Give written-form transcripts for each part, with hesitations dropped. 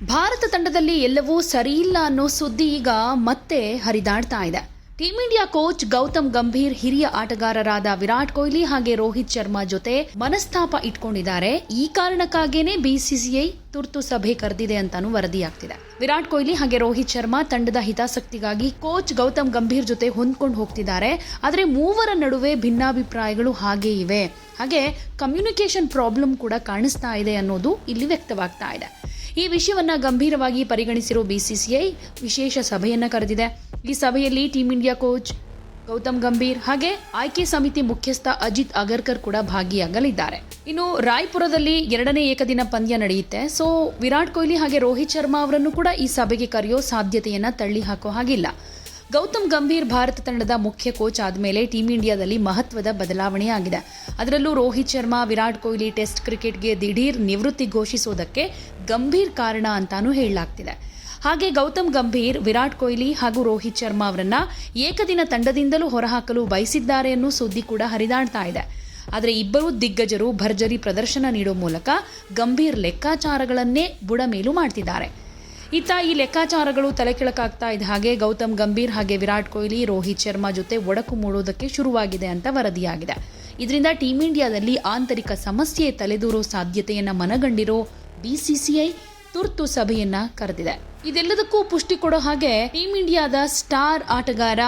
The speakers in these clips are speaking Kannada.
ಭಾರತ ತಂಡದಲ್ಲಿ ಎಲ್ಲವೂ ಸರಿಯಿಲ್ಲ ಅನ್ನೋ ಸುದ್ದಿ ಈಗ ಮತ್ತೆ ಹರಿದಾಡ್ತಾ ಇದೆ. Team India coach Gautam Gambhir ಹಿರಿಯ ಆಟಗಾರರಾದ ವಿರಾಟ್ ಕೊಹ್ಲಿ ಹಾಗೆ ರೋಹಿತ್ ಶರ್ಮಾ ಜೊತೆ ಮನಸ್ತಾಪ ಇಟ್ಕೊಂಡಿದ್ದಾರೆ. ಈ ಕಾರಣಕ್ಕಾಗೇನೆ ಬಿಸಿಸಿಐ ತುರ್ತು ಸಭೆ ಕರೆದಿದೆ ಅಂತಾನೂ ವರದಿಯಾಗ್ತಿದೆ. ವಿರಾಟ್ ಕೊಹ್ಲಿ ಹಾಗೆ ರೋಹಿತ್ ಶರ್ಮಾ ತಂಡದ ಹಿತಾಸಕ್ತಿಗಾಗಿ ಕೋಚ್ ಗೌತಮ್ ಗಂಭೀರ್ ಜೊತೆ ಹೊಂದ್ಕೊಂಡು ಹೋಗ್ತಿದ್ದಾರೆ. ಆದರೆ ಮೂವರ ನಡುವೆ ಭಿನ್ನಾಭಿಪ್ರಾಯಗಳು ಹಾಗೇ ಇವೆ. ಹಾಗೆ ಕಮ್ಯುನಿಕೇಷನ್ ಪ್ರಾಬ್ಲಮ್ ಕೂಡ ಕಾಣಿಸ್ತಾ ಇದೆ ಅನ್ನೋದು ಇಲ್ಲಿ ವ್ಯಕ್ತವಾಗ್ತಾ ಇದೆ. ಈ ವಿಷಯವನ್ನ ಗಂಭೀರವಾಗಿ ಪರಿಗಣಿಸಿರೋ ಬಿಸಿಸಿಐ ವಿಶೇಷ ಸಭೆಯನ್ನ ಕರೆದಿದೆ. ಈ ಸಭೆಯಲ್ಲಿ team India coach Gautam Gambhir ಹಾಗೆ ಆಯ್ಕೆ ಸಮಿತಿ ಮುಖ್ಯಸ್ಥ ಅಜಿತ್ ಅಗರ್ಕರ್ ಕೂಡ ಭಾಗಿಯಾಗಲಿದ್ದಾರೆ. ಇನ್ನು ರಾಯ್ಪುರದಲ್ಲಿ 2ನೇ ಏಕದಿನ ಪಂದ್ಯ ನಡೆಯುತ್ತೆ. ಸೊ ವಿರಾಟ್ ಕೊಹ್ಲಿ ಹಾಗೆ ರೋಹಿತ್ ಶರ್ಮಾ ಅವರನ್ನು ಕೂಡ ಈ ಸಭೆಗೆ ಕರೆಯೋ ಸಾಧ್ಯತೆಯನ್ನ ತಳ್ಳಿ ಹಾಕೋ ಹಾಗಿಲ್ಲ. ಗೌತಮ್ ಗಂಭೀರ್ ಭಾರತ ತಂಡದ ಮುಖ್ಯ ಕೋಚ್ ಆದಮೇಲೆ ಟೀಂ ಇಂಡಿಯಾದಲ್ಲಿ ಮಹತ್ವದ ಬದಲಾವಣೆ ಆಗಿದೆ. ಅದರಲ್ಲೂ ರೋಹಿತ್ ಶರ್ಮಾ, ವಿರಾಟ್ ಕೊಹ್ಲಿ ಟೆಸ್ಟ್ ಕ್ರಿಕೆಟ್ಗೆ ದಿಢೀರ್ ನಿವೃತ್ತಿ ಘೋಷಿಸೋದಕ್ಕೆ ಗಂಭೀರ್ ಕಾರಣ ಅಂತಾನೂ ಹೇಳಲಾಗ್ತಿದೆ. ಹಾಗೆ ಗೌತಮ್ ಗಂಭೀರ್ ವಿರಾಟ್ ಕೊಹ್ಲಿ ಹಾಗೂ ರೋಹಿತ್ ಶರ್ಮಾ ಅವರನ್ನ ಏಕದಿನ ತಂಡದಿಂದಲೂ ಹೊರಹಾಕಲು ಬಯಸಿದ್ದಾರೆ ಅನ್ನೋ ಸುದ್ದಿ ಕೂಡ ಹರಿದಾಡ್ತಾ ಇದೆ. ಆದರೆ ಇಬ್ಬರೂ ದಿಗ್ಗಜರು ಭರ್ಜರಿ ಪ್ರದರ್ಶನ ನೀಡೋ ಮೂಲಕ ಗಂಭೀರ್ ಲೆಕ್ಕಾಚಾರಗಳನ್ನೇ ಬುಡಮೇಲು ಮಾಡ್ತಿದ್ದಾರೆ. ಇತ್ತ ಈ ಲೆಕ್ಕಾಚಾರಗಳು ತಲೆಕೆಳಕಾಗ್ತಾ ಇದ್ದ ಹಾಗೆ ಗೌತಮ್ ಗಂಭೀರ್ ಹಾಗೆ ವಿರಾಟ್ ಕೊಹ್ಲಿ ರೋಹಿತ್ ಶರ್ಮಾ ಜೊತೆ ಒಡಕು ಮೂಡೋದಕ್ಕೆ ಶುರುವಾಗಿದೆ ಅಂತ ವರದಿಯಾಗಿದೆ. ಇದರಿಂದ ಟೀಂ ಇಂಡಿಯಾದಲ್ಲಿ ಆಂತರಿಕ ಸಮಸ್ಯೆ ತಲೆದೂರೋ ಸಾಧ್ಯತೆಯನ್ನ ಮನಗಂಡಿರೋ ಬಿಸಿಸಿಐ ತುರ್ತು ಸಭೆಯನ್ನ ಕರೆದಿದೆ. ಇದೆಲ್ಲದಕ್ಕೂ ಪುಷ್ಟಿ ಕೊಡೋ ಹಾಗೆ ಟೀಂ ಇಂಡಿಯಾದ ಸ್ಟಾರ್ ಆಟಗಾರ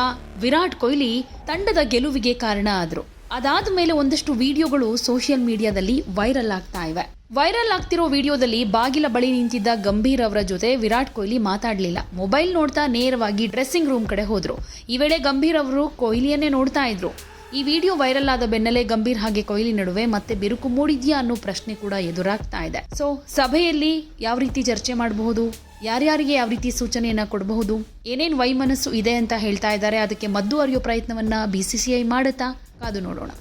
ವಿರಾಟ್ ಕೊಹ್ಲಿ ತಂಡದ ಗೆಲುವಿಗೆ ಕಾರಣ ಆದ್ರು. ಅದಾದ ಮೇಲೆ ಒಂದಷ್ಟು ವಿಡಿಯೋಗಳು ಸೋಷಿಯಲ್ ಮೀಡಿಯಾದಲ್ಲಿ ವೈರಲ್ ಆಗ್ತಾ ಇವೆ. ವೈರಲ್ ಆಗ್ತಿರೋ ವಿಡಿಯೋದಲ್ಲಿ ಬಾಗಿಲ ಬಳಿ ನಿಂತಿದ್ದ ಗಂಭೀರ್ ಅವರ ಜೊತೆ ವಿರಾಟ್ ಕೊಹ್ಲಿ ಮಾತಾಡಲಿಲ್ಲ. ಮೊಬೈಲ್ ನೋಡ್ತಾ ನೇರವಾಗಿ ಡ್ರೆಸ್ಸಿಂಗ್ ರೂಮ್ ಕಡೆ ಹೋದ್ರು. ಈ ವೇಳೆ ಗಂಭೀರ್ ಅವರು ಕೊಹ್ಲಿಯನ್ನೇ ನೋಡ್ತಾ ಇದ್ರು. ಈ ವಿಡಿಯೋ ವೈರಲ್ ಆದ ಬೆನ್ನಲ್ಲೇ ಗಂಭೀರ್ ಹಾಗೆ ಕೊಹ್ಲಿ ನಡುವೆ ಮತ್ತೆ ಬಿರುಕು ಮೂಡಿದ್ಯಾ ಅನ್ನೋ ಪ್ರಶ್ನೆ ಕೂಡ ಎದುರಾಗ್ತಾ ಇದೆ. ಸೊ ಸಭೆಯಲ್ಲಿ ಯಾವ ರೀತಿ ಚರ್ಚೆ ಮಾಡಬಹುದು, ಯಾರ್ಯಾರಿಗೆ ಯಾವ ರೀತಿ ಸೂಚನೆಯನ್ನ ಕೊಡಬಹುದು, ಏನೇನ್ ವೈಮನಸ್ಸು ಇದೆ ಅಂತ ಹೇಳ್ತಾ ಇದ್ದಾರೆ. ಅದಕ್ಕೆ ಮದ್ದು ಅರಿಯೋ ಪ್ರಯತ್ನವನ್ನ ಬಿಸಿಸಿಐ ಮಾಡುತ್ತಾ ಕಾದು ನೋಡೋಣ.